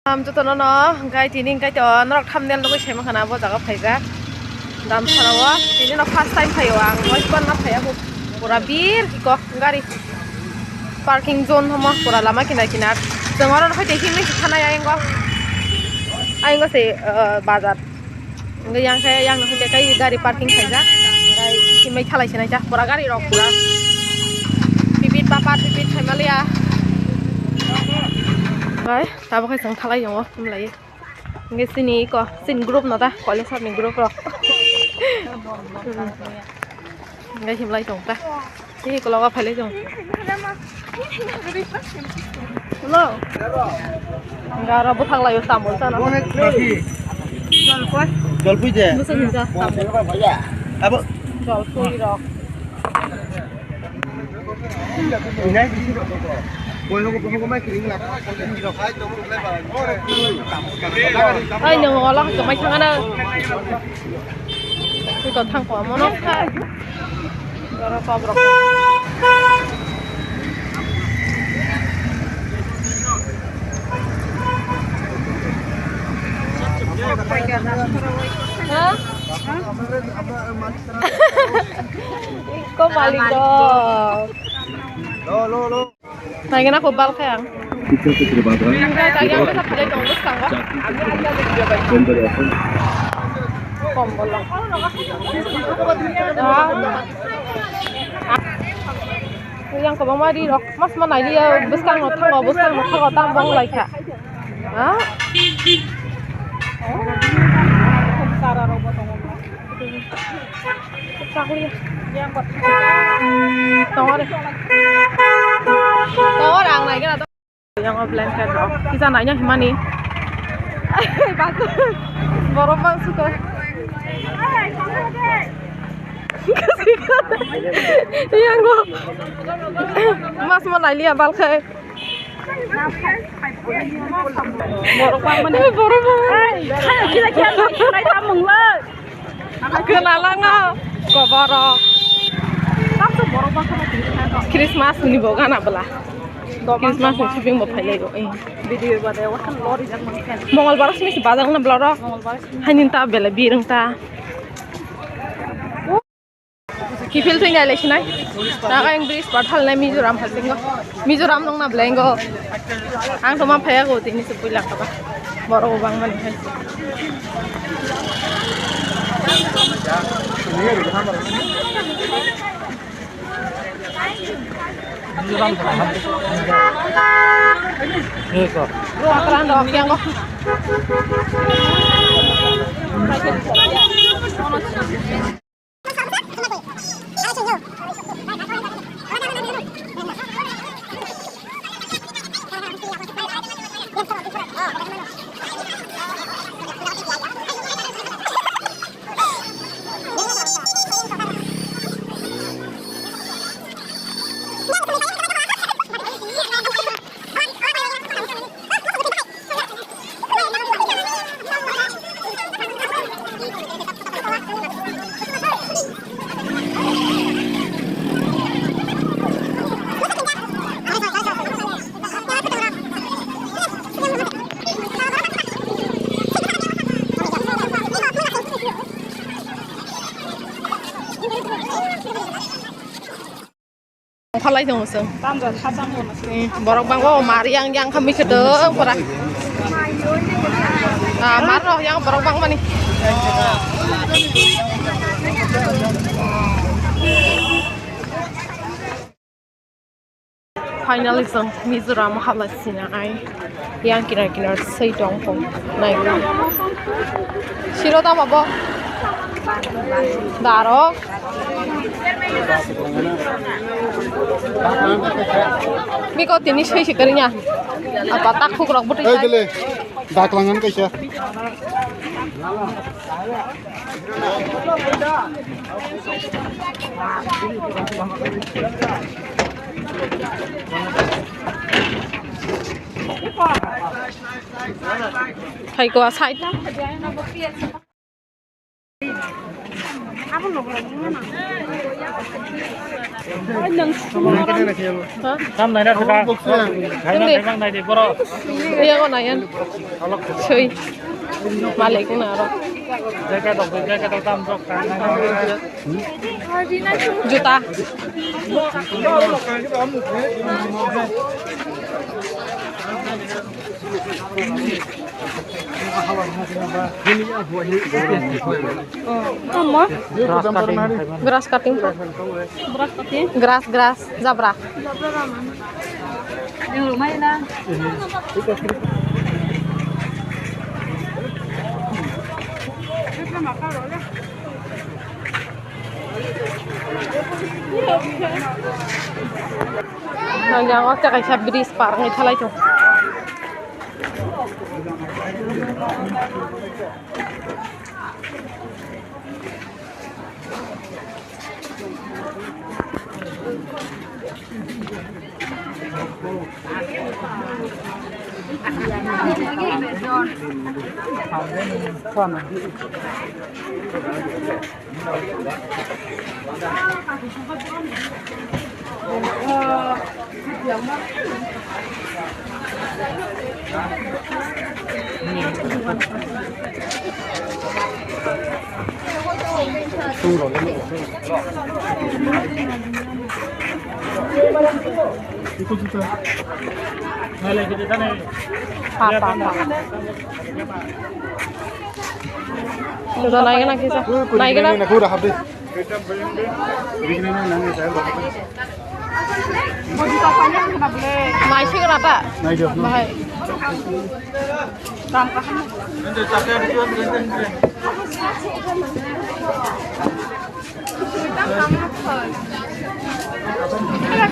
Jotono no gai tini gai to norok thumbnail no sai ma khana bo jaga phaija dam pharawa tini no first time phayo ang moi ban na phaya pura bir ko gari parking zone hama pura lama kina kinar jongara no phai himni khana ayengo se bazar ngai yang no phai kai gari parking phaija gai himai thalai sinai ja pura gari rok pura pipit papa pipit thaimalia Đấy, tao có sang thay giống không lấy cái xin ý có xin group nó ta gọi là sao mình group rồi cái chim lấy chồng ta thế có lo phải lấy chồng lo nggak rabut hang layu tamu sana jual pui je musuh juga apa jual pui rok ini Bueno, como me quieren la Ay, no, lo que me echan a Tôi thằng quả mà nó khác Rồi nó bọc Hah? Kok balik dong? Lo. Nah, aku bal kayang. Kita ke Badra. Kayang kita pilih dong bus kan? Kompol lang. Yang ke bawah di rok. Mas mana dia bus kan ngotong tambang lagi kak. Hah? Cara robot ngomong. Sakli yang buat. Tawar deh. Orang lagi atau yang blanket dong. Kita nanya gimana nih? Bagus. Baru bang suka. Iya gua. Mas mau nanya bal ke. Baru bang mana? Baru bang. Kita naik tamung lah. Kenalan nggak? Kok baru? Christmas ini bukan apa lah. Christmas ini shopping mau pilih go. Video buat ya, wakan lori jangan mungkin. Mongol baras mesti badang na belora. Hanin ta bela bireng ta. Kifil tu ingat lagi nai. Naga yang bris padahal nai Mizoram hasilnya. Mizoram nong na belengo. Ang tu mah payah go ini sepulang apa. Baru bang mana hai. Eko. Akalan dok yang kok. Palai dong seng. Borok bang wow mari yang kami kedeng pura. Nah maroh yang borok bang mana? Finally seng Mizoram halat sinai yang kira-kira sei dongpong naik. Siro tam apa? Darok. Miko tini sih sekalinya. Apa takut rok buat Eh dile. Daklangan kaisa. Thầy có sai ta. Apa lo? Năm này nó sẽ ra thấy băng này thì có đâu Iya kok nayan. Cuy. Balik ko na ro. cái đầu tam cho cái Juta. Apa? Grass cutting. Grass zabra. Yang lumayan lah. Nang jangok cak ay sabris parang ithalay to. Ikut juga. này cái này Apa? Sudah naik na kisah. Naik na. Aku udah habis. Begini nangis saya. Mau ditapanya kenapa boleh? Naik sih kenapa? Naik dia. Bahaya. Nanti capek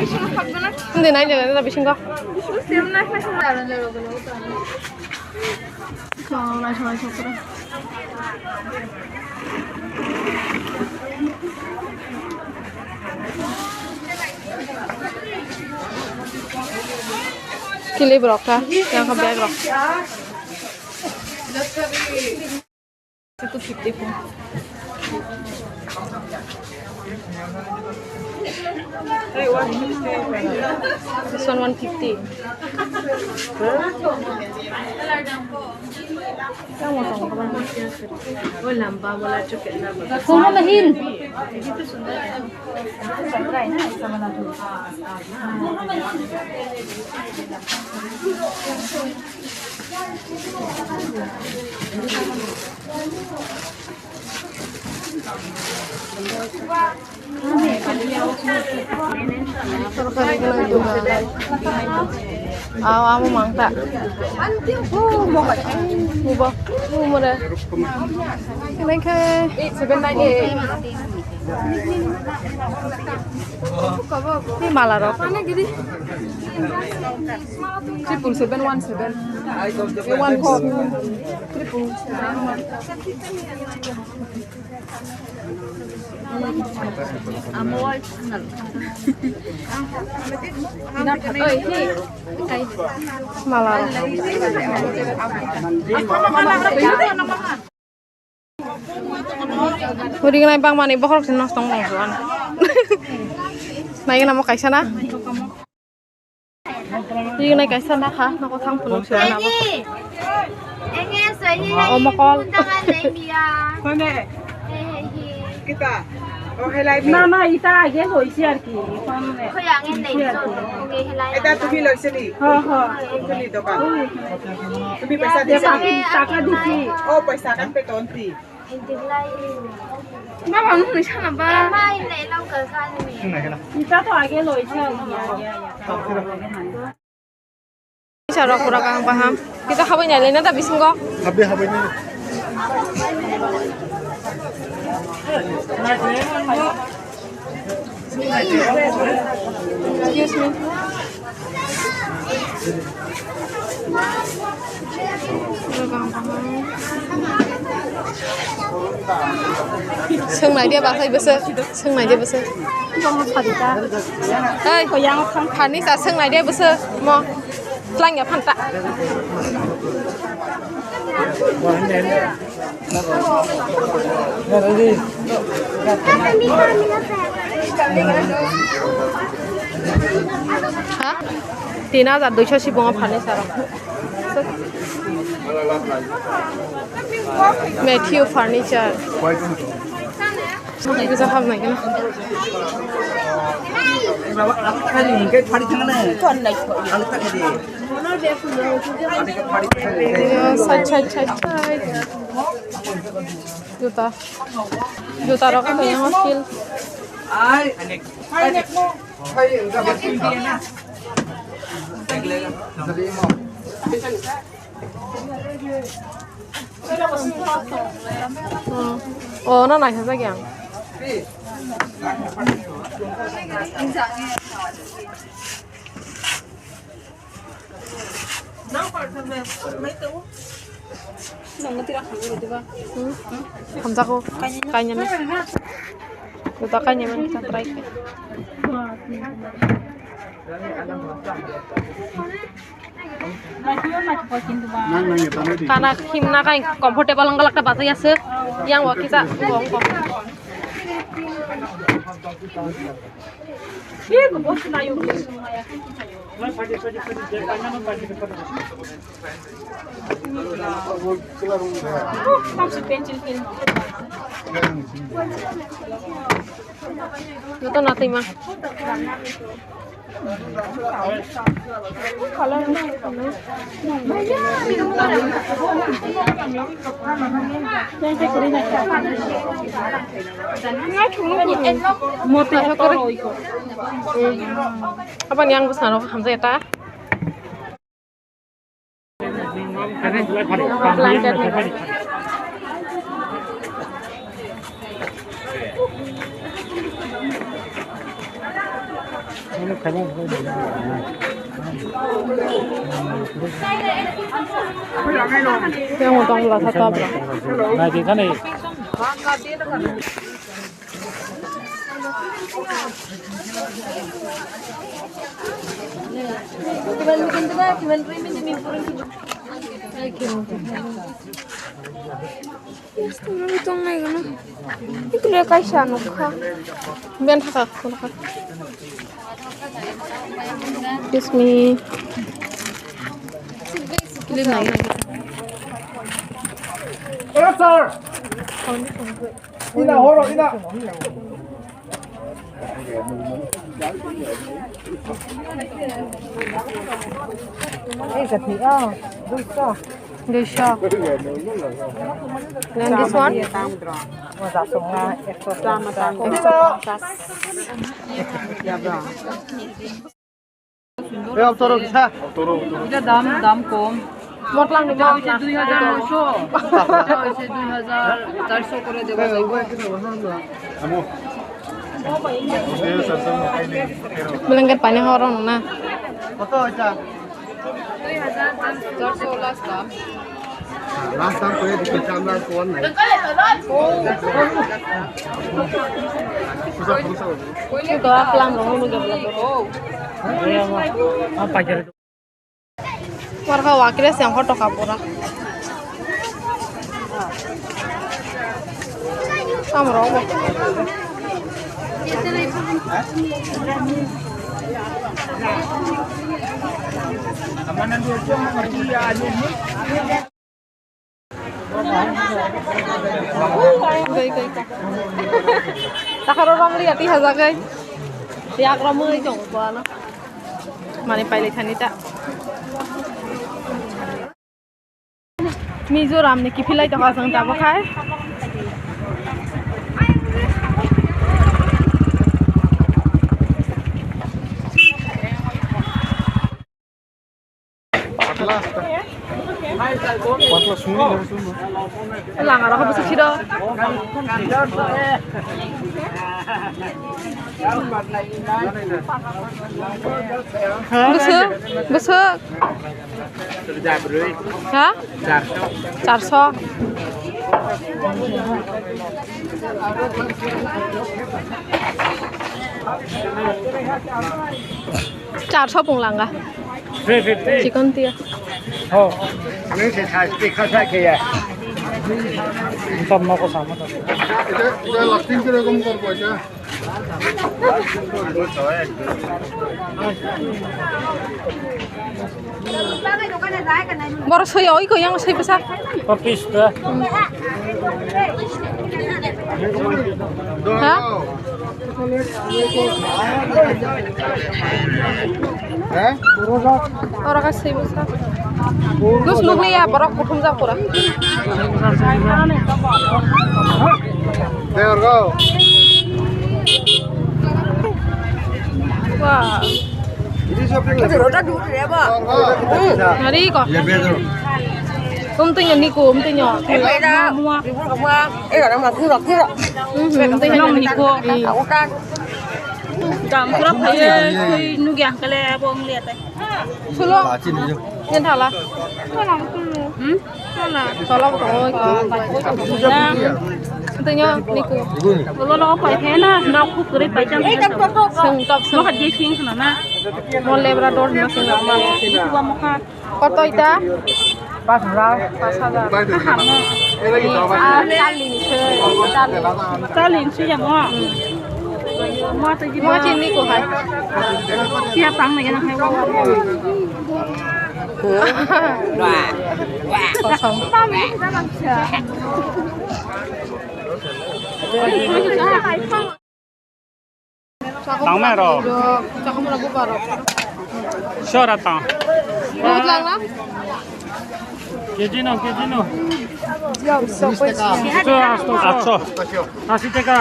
di sini. Hindi naik jangan tapi singkong. Kalau naik syukur. Kili broka yang kebiak rok. Itu 50 pun. This one 150. Oh lamba bola cukup lamba. Kung malahin. Amo mangta. Mau deh. Ini ke 798. Ini malah rok. Mana gini? 71717. 14. Malah rok. Huring na ibang mani bakal sinostong mongsoan. Naik nama kaisa na. Huring na kaisa na ha, nako thang pulo siya na. Oh makol. Kita. Oh helai. Mama ita age hoisi ar ki. Eta তুমি লৈছিলি? Ha ha. তুমি দোকান। তুমি পয়সা দিছা? টাকা দিছি। ও পয়সা কান পে তন্তি। Mama nu sana ba. Ita to age loisi ar ki. Cara kurang paham. Kita kawin nyalin na tapi singko. Habis ini. Excuse me. Seng dia bahasa besar. Seng dia besar. Hey, yang panis seng dia besar. Mau lang ya pantak. Wah ini nah tadi Ha 3215 furniture Matthew furniture কিছু ভাব নাই কেন juta juta rokok tuh yang hasil oh nó này sao kìa 감자고 kayaknya kita kayaknya kita try karena himna kayak comfortable ngelak ke batu ya se yang waktu kita buang kok iya gue bos na yung ya itu nanti mah apa nih yang besar hamzah eta yang mau tong belas atau apa? Nah di sana itu dia kaisa nukha biar haka nukha Bismi ini naik sir ina horo ina Dusha. And this one? এটা দাম দাম কম Motlang ni এটা হচ্ছে 2900 এটা হচ্ছে 2400 করে দেব Melengket panjang orang na. কত এটা 2400 last দাম লাস্ট টাইম করে দিতে আমরা কোন নাই Itu pelang dong lu gak belum. apa jadi Warga wakilnya siang foto kapura. Sama robo. Tak ada orang lihat iha zagai. Tiak ramai jong kuala. Mana pilih kan itu? Mizoram ni kipilai tak asang tak pakai. Lang arah apa sih dah? Besar, besar. Hah? 400. 400 pung lang ah. 350 Chicken tia. oh আমি সে খাইতে খাসা খেয়ে सब नको sama এটা লাস্টিং কিরকম করবো এটা বড় সই ওই কই আং সই পেশা Papis dah. হ্যাঁ হ্যাঁ ওরা কাছে সই পেশা গুস লুক নিয়া বড় কুটুম যা পুরা There go. Wow. Ini shopping lagi. Roda dulu ya, Pak. Hari kok. Ya betul. Tumtunya niku, tumtunya. Mua. Tumtunya niku. Dam kurang kaya nugiah kale bong lihat eh. Sulo. Bacin aja. Nhân thảo là. Salah rồi. Tumtunya niku. Ibu nih. Kalau lo apa thế na, nó cũng cứ đi phải chăng? Seng top Nó seng. hạt dây khiên sana na. Mon labrador na seng normal. Tua mau kan? Koto ita? 5,000. 5,000. Ini lagi coba. Salin chơi. Salin. Ta liền suy giảm hoa. Hoa tới gì Mua trên niku hay. Siapa tăng này cái nó hay hoa. Kosong. Tang mai rồi. Cakap mula buka ro. Siapa datang? Buat lang na? Kejino. Jom, so pwede. Itu 800. Kasih teka.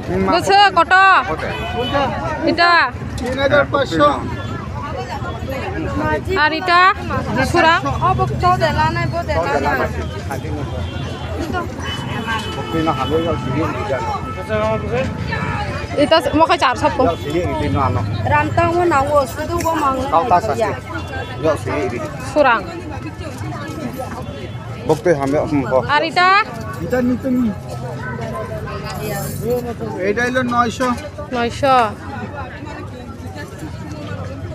Gusto, koto. Ita. 3,500. Ar ita. Surang. Bukti na hamil yung sige hindi Ita mo kay 400 po. Yung sige hindi no ano. Rantang mo na wo, sudu ko mang. Kau ta sa sige. Yung sige hindi. Surang. Bukti hamil ko. Ar ita. Ita nito ni. এটা হলো 900 900.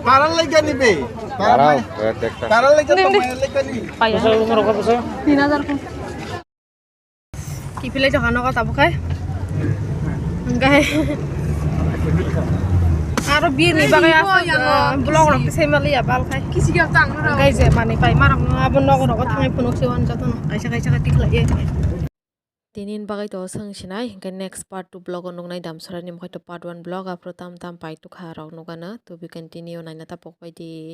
কারার লাগা নিবে কারাও দেখতা কারার লাগা তো মায়ের লাগা নি Paya. Pasal umur apa pasal? 3000 po. Kipilay jo kano ka tabo kay? Enggak. Aro bir ni bagay asa blog ro kisay mali ya bal kay. Kisi ga tang ro. Guys e mani pai marang abon no ko thangay punok siwan jaton. Kaisa ka tikla ye. Tinin bagay to sang sinay hingga next part 2 blog onong nay damsara nim kay to part 1 blog afro tam pai to kharok no gana to be continue nay natapok pay di